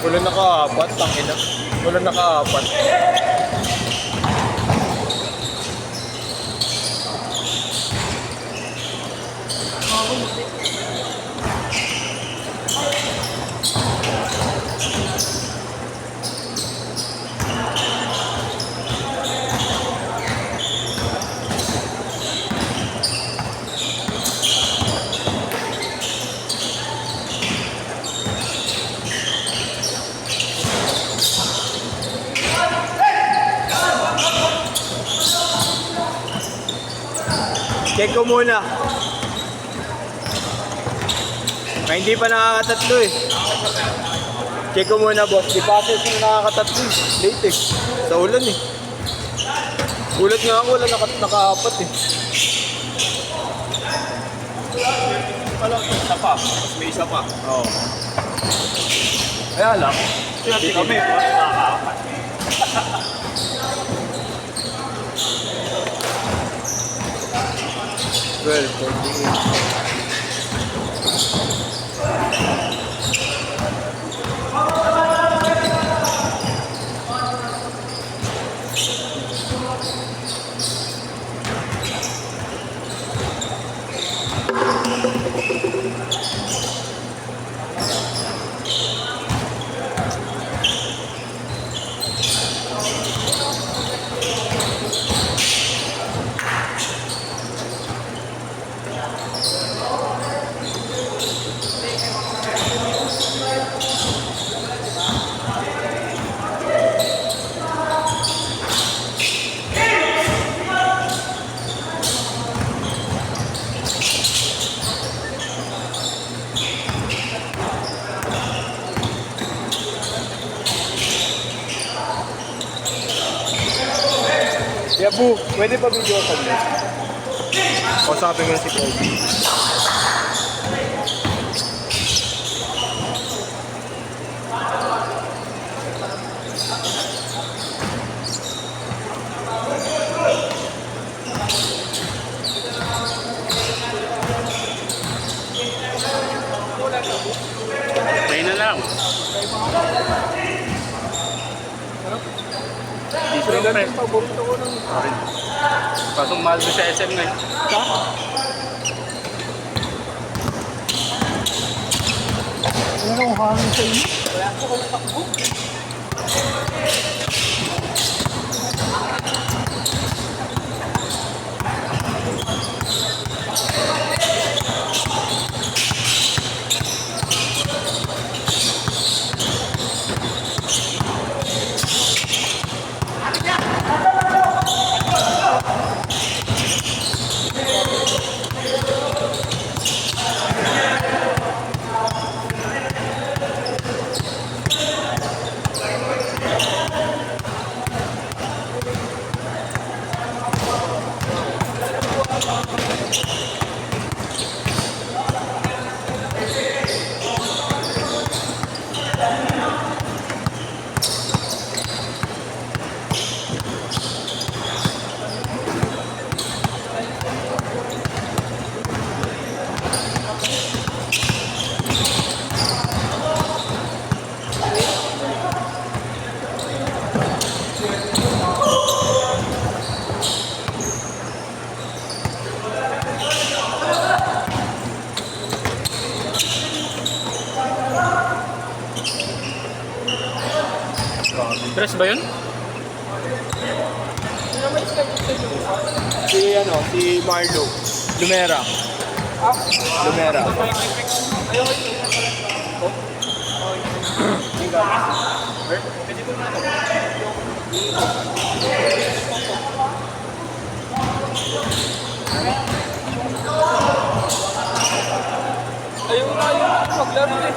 Wala nakaapat, tangina. Wala nakaapat. Check ko muna. May hindi pa nakakatatlo eh. Check ko muna boss. Di pa kasi nakakatatlo eh. Late eh. Sa ulan eh. Ulat nga ako, wala nakaapat eh. Wala, isa pa. Mas may isa pa. Oo. Kaya lang, swerte kami. Wala nakakaapat. Well, 48. Yabu, pwede pa video sa niya? O sabi nga si Kobe. Tayo na lang. Dito yung pre. Paborito ko ng... Pasok mahal mo sa SM ngayon. Ano nang hangin sa inyo? Wala ko kung takbo. Dress ba yun? Si Marlo. Lumera. Lumera. Ayaw nga yung maglaro eh.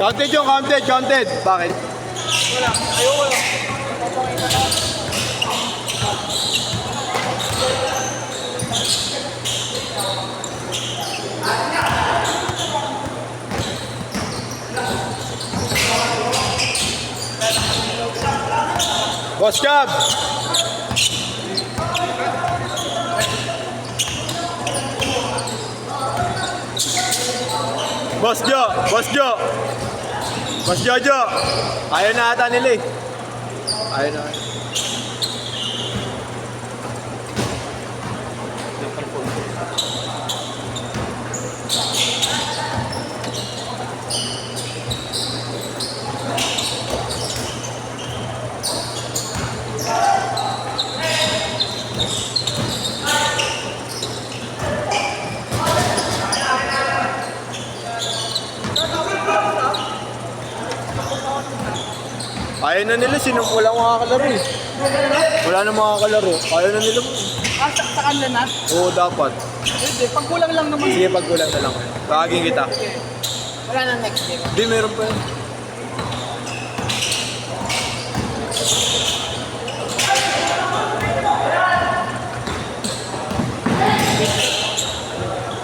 Counted yung counted, counted. Bakit? Wala. Ayaw wala. Papakita na. Boss Cab! Boss Jo! Boss Jo! Mas Jojo! Ayaw na ata nila eh. Ayaw na. Ayaw na nila, sino wala makakalaro eh. Wala na makakalaro. Ayaw na nila. Sa kanila na? Oo, dapat. Hindi, pagkulang lang naman. Sige, pagkulang na lang. Tawagin kita. Wala nang next game. Hindi, meron pa yan.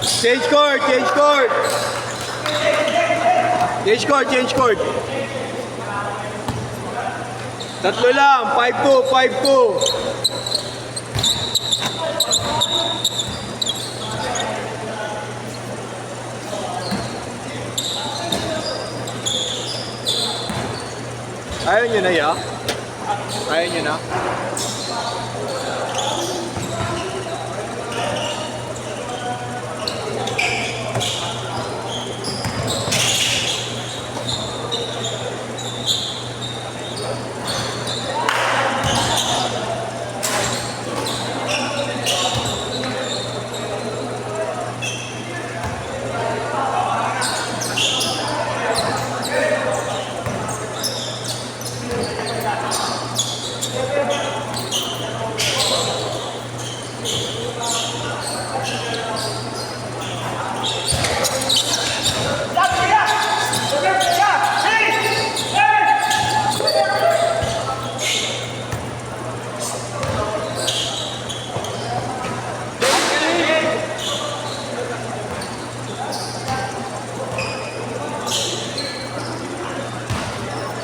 Change court, change court. Change court, change court. Tatlo lang, 5-2, 5-2. Ayaw nyo na ya? Ayaw nyo na?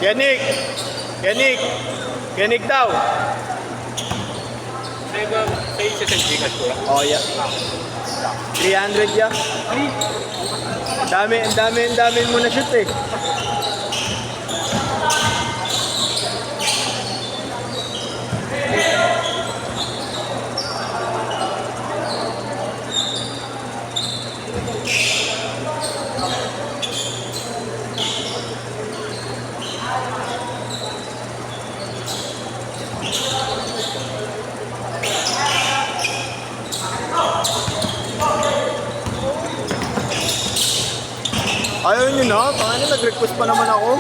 Yanik! Yanik! Yanik daw! Sa isa sa Gcash ko. Oh, yeah. 300 ya. Ang dami mo na shoot eh. Ayaw nyo na? Paano nag-request pa naman ako?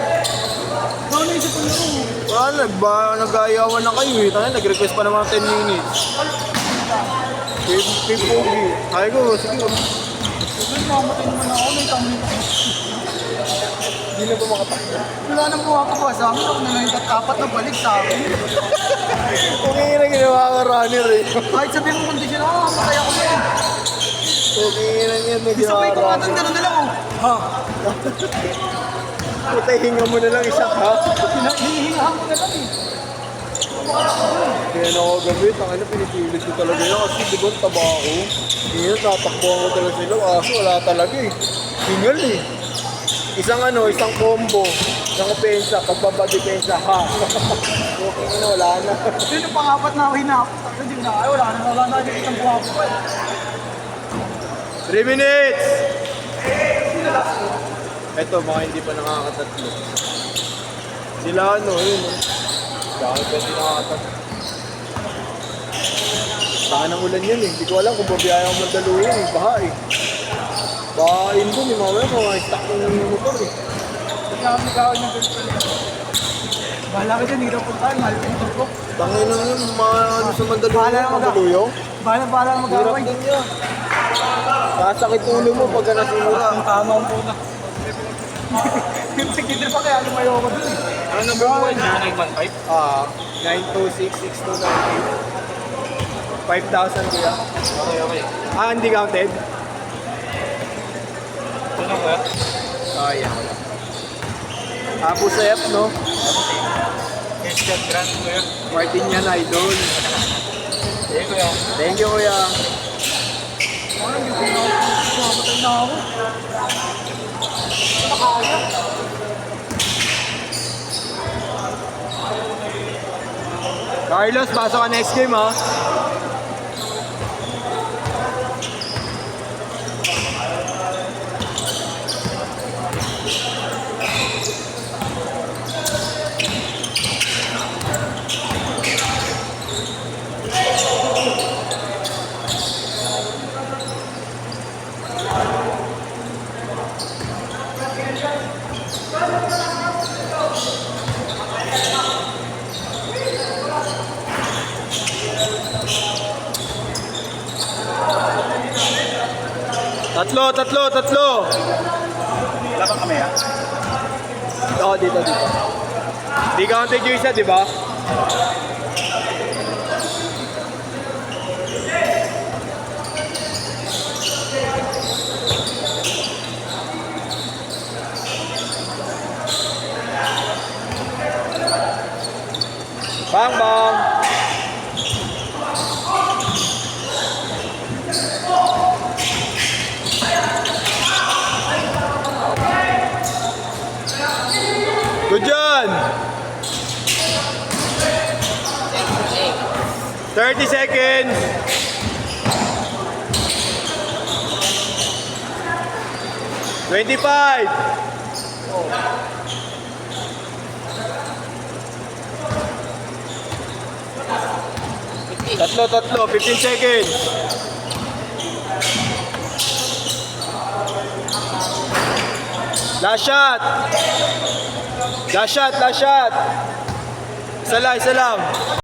Ano naisip ko nyo? Nag-aayawan na kayo eh. Tayo, nag-request pa naman 10 minutes. Kay Pogi. Ay ko, sige. Sabi, mamatay naman ako. May tangin ako. Hindi na ba makatakbo? Wala nang makakaba sa amin. Ako na lang yung kapat na balik sa akin. Kung na ginawa ka runner eh. Kahit sabihin mo kondisyon ako, mamatay ako na yun. Kung yan na ginawa Sabay ka ko nga runner. gano'n na lang oh. Ha? Putay, hinga mo na lang isa ha. Hinihingahan ko na lang eh. Kaya na ako gabi, tangina pinipilit ko talaga yun kasi di ba taba ako. Ngayon tatakbuhan ko talaga sila, kaso wala talaga eh. Hingal eh. Isang combo, isang opensa, pagbaba-depensa ha. Okay na, wala na. Yun yung pang-apat na ako hinahapot. Hindi ko na kaya, wala na yung isang buha ko pa. 3 minutes! Eto, baka hindi pa nakakatatlo. Sila yun eh. Bakit ba hindi nakakatatlo? Saka ng ulan yun eh. Hindi ko alam kung babiyaya akong mandaluhin eh. Baha eh. Bahain dun eh. Mamaya mga stock ng motor eh. Kaya ako nag-awal ng girlfriend. Bahala ka dyan, hindi daw puntahan. Mahal ko motor ko. Tangin na yun, mga sa mandaluhin. Bahala na Mandaluyong. Bahala na Hirap mag-away. din yun. Sasakit ulo mo pagka nasura. Ang tama ang puna. Sige pa kaya lumayo ako dun eh. Ano number mo? 0915? 926-6298. 5,000 kuya. Okay. Hindi counted? Ano ko yan? Yeah. Apo sa F, no? Christian Grant ko yan. Martin yan, idol. Eh ko yan. Thank you, kuya. Ano, hindi ko na ako. Mamatay na ako. Nakakaya. Carlos, pasok ka next game ha. Tatlo. Wala kang kamay, ha? Oo, dito. Di counted yung isa, di ba? Bang! Good John! 30 seconds! $25! Tatlo, 15 seconds! Last shot! Last shot! Isa lang!